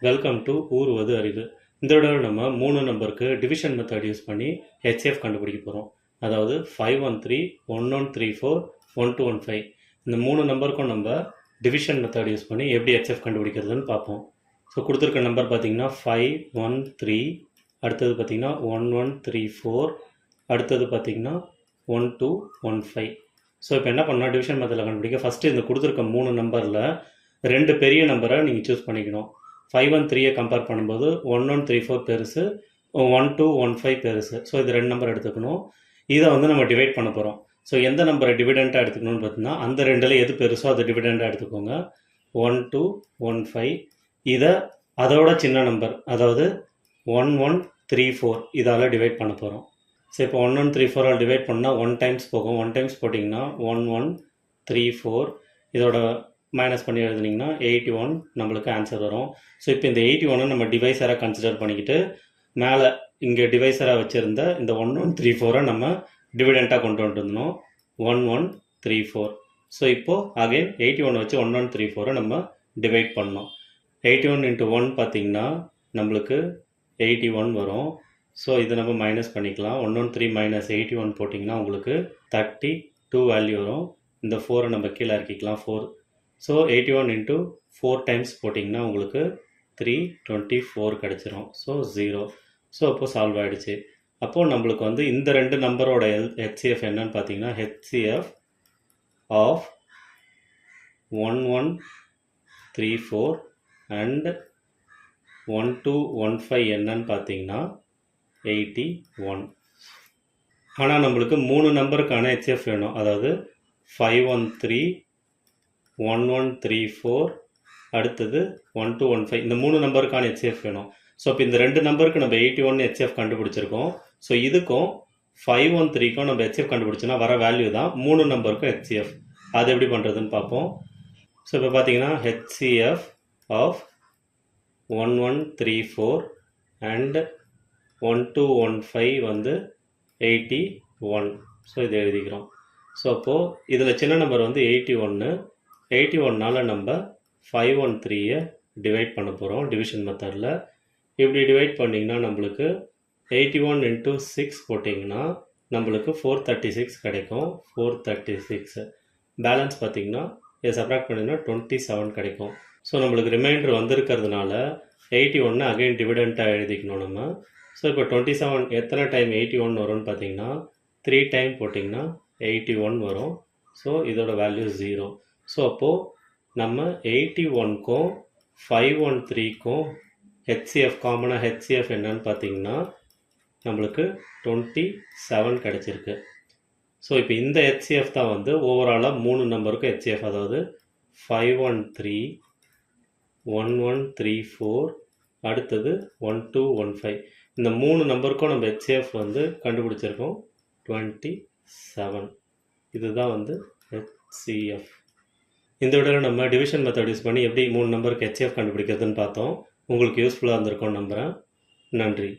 Welcome to ஊறுவது அறிவு. இந்த தடவை நம்ம 3 நம்பருக்கு டிவிஷன் மெத்தட் யூஸ் பண்ணி ஹெச்சிஎஃப் கண்டுபிடிக்க போகிறோம். அதாவது 513, 1134, 1215 இந்த 3 நம்பருக்கும் நம்ம டிவிஷன் மெத்தட் யூஸ் பண்ணி எப்படி ஹெச்சிஎஃப் கண்டுபிடிக்கிறதுன்னு பார்ப்போம். ஸோ கொடுத்துருக்க நம்பர் பார்த்திங்கன்னா 513, அடுத்தது பார்த்திங்கன்னா 1134, அடுத்தது பார்த்திங்கன்னா 1215. ஸோ இப்போ என்ன பண்ணால் டிவிஷன் மெத்தடில் கண்டுபிடிக்க ஃபஸ்ட்டு இந்த கொடுத்துருக்க 3 நம்பரில் 2 பெரிய நம்பரை நீங்கள் சூஸ் பண்ணிக்கணும். 513 கம்பேர் பண்ணும்போது 1134 பெருசு, 1215 பெருசு. ஸோ இது 2 நம்பர் எடுத்துக்கணும். இதை வந்து நம்ம டிவைட் பண்ண போகிறோம். ஸோ எந்த நம்பரை டிவிடெண்ட்டாக எடுத்துக்கணும்னு பார்த்தீங்கன்னா அந்த ரெண்டில் எது பெருசோ அதை டிவிடெண்ட்டாக எடுத்துக்கோங்க. 1215 இதை அதோட சின்ன நம்பர் அதாவது 1134 இதால் டிவைட் பண்ண போகிறோம். ஸோ இப்போ 1134 டிவைட் பண்ணால் 1 டைம்ஸ் போகும். 1 டைம்ஸ் போட்டிங்கன்னா 1134 இதோட மைனஸ் பண்ணி எழுதுனீங்கன்னா 81 நம்மளுக்கு ஆன்சர் வரும். ஸோ இப்போ இந்த 81 நம்ம டிவைசராக கன்சிடர் பண்ணிக்கிட்டு மேலே இங்கே டிவைசராக வச்சுருந்த இந்த 1134 நம்ம டிவிடெண்ட்டாக கொண்டு வந்துருந்தோம் 1134. ஸோ இப்போது அகைன் 81 வச்சு 1134 நம்ம டிவைட் பண்ணோம். 81 into 1 பார்த்திங்கன்னா நம்மளுக்கு 81 வரும். ஸோ இதை நம்ம மைனஸ் பண்ணிக்கலாம். 113 மைனஸ் 81 போட்டிங்கன்னா உங்களுக்கு 32 வேல்யூ வரும். இந்த 4 நம்ம கீழே இறக்கிக்கலாம் 4. ஸோ 81 into 4 டைம்ஸ் போட்டிங்கன்னா உங்களுக்கு 324 கிடச்சிரும். ஸோ 0. ஸோ அப்போது சால்வ் ஆகிடுச்சு. அப்போது நம்மளுக்கு வந்து இந்த 2 நம்பரோட ஹெச்சிஎஃப் என்னன்னு பார்த்தீங்கன்னா ஹெச்சிஎஃப் ஆஃப் 1134 அண்ட் 1215 என்னன்னு பார்த்தீங்கன்னா 81. ஆனால் நம்மளுக்கு 3 நம்பருக்கான ஹெச்சிஎஃப் வேணும். அதாவது 513, 1134 அடுத்தது 1215 இந்த 3 நம்பருக்கான ஹெச்சிஎஃப் வேணும். ஸோ இப்போ இந்த 2 நம்பருக்கு நம்ம 81 ஹெச்சிஎஃப் கண்டுபிடிச்சிருக்கோம். ஸோ இதுக்கும் 513க்கும் நம்ம ஹெச்சிஎஃப் கண்டுபிடிச்சோன்னா வர வேல்யூ தான் 3 நம்பருக்கும் ஹெச்சிஎஃப். அது எப்படி பண்ணுறதுன்னு பார்ப்போம். ஸோ இப்போ பார்த்தீங்கன்னா ஹெச்சிஎஃப் ஆஃப் 1134 அண்ட் 1215 வந்து 81. ஸோ இதை எழுதிக்கிறோம். ஸோ அப்போது இதில் சின்ன நம்பர் வந்து 81. நம்ம 513 டிவைட் பண்ண போகிறோம் டிவிஷன் மெத்தடில். இப்படி டிவைட் பண்ணிங்கன்னா நம்மளுக்கு 81 into 6 போட்டிங்கன்னா நம்மளுக்கு 436 கிடைக்கும். 436 பேலன்ஸ் பார்த்திங்கன்னா இதை சப்ராக்ட் பண்ணிங்கன்னா 27 கிடைக்கும். ஸோ நம்மளுக்கு ரிமைண்டர் வந்திருக்கிறதுனால 81 அகைன் டிவிடெண்ட்டாக எழுதிக்கணும் நம்ம. ஸோ இப்போ 27 எத்தனை டைம் 81 வரும்னு பார்த்தீங்கன்னா 3 டைம் போட்டிங்கன்னா 81 வரும். ஸோ இதோட வேல்யூ 0. ஸோ அப்போது நம்ம 81க்கும் 513க்கும் ஹெச்சிஎஃப் காமனாக ஹெச்சிஎஃப் என்னன்னு பார்த்தீங்கன்னா நம்மளுக்கு 27 கிடச்சிருக்கு. ஸோ இப்போ இந்த ஹெச்சிஎஃப் தான் வந்து ஓவராலாக 3 நம்பருக்கும் ஹெச்சிஎஃப். அதாவது 513, 1134 அடுத்தது 1215 இந்த 3 நம்பருக்கும் நம்ம ஹெச்சிஎஃப் வந்து கண்டுபிடிச்சிருக்கோம் 27. இதுதான் வந்து ஹெச்சிஎஃப். இந்த வீடியோவில் நம்ம டிவிஷன் மெத்தட் யூஸ் பண்ணி எப்படி 3 நம்பருக்கு ஹெச்சிஎஃப் கண்டுபிடிக்கிறதுன்னு பார்த்தோம். உங்களுக்கு யூஸ்ஃபுல்லாக இருந்திருக்கும்னு நம்புகிறேன். நன்றி.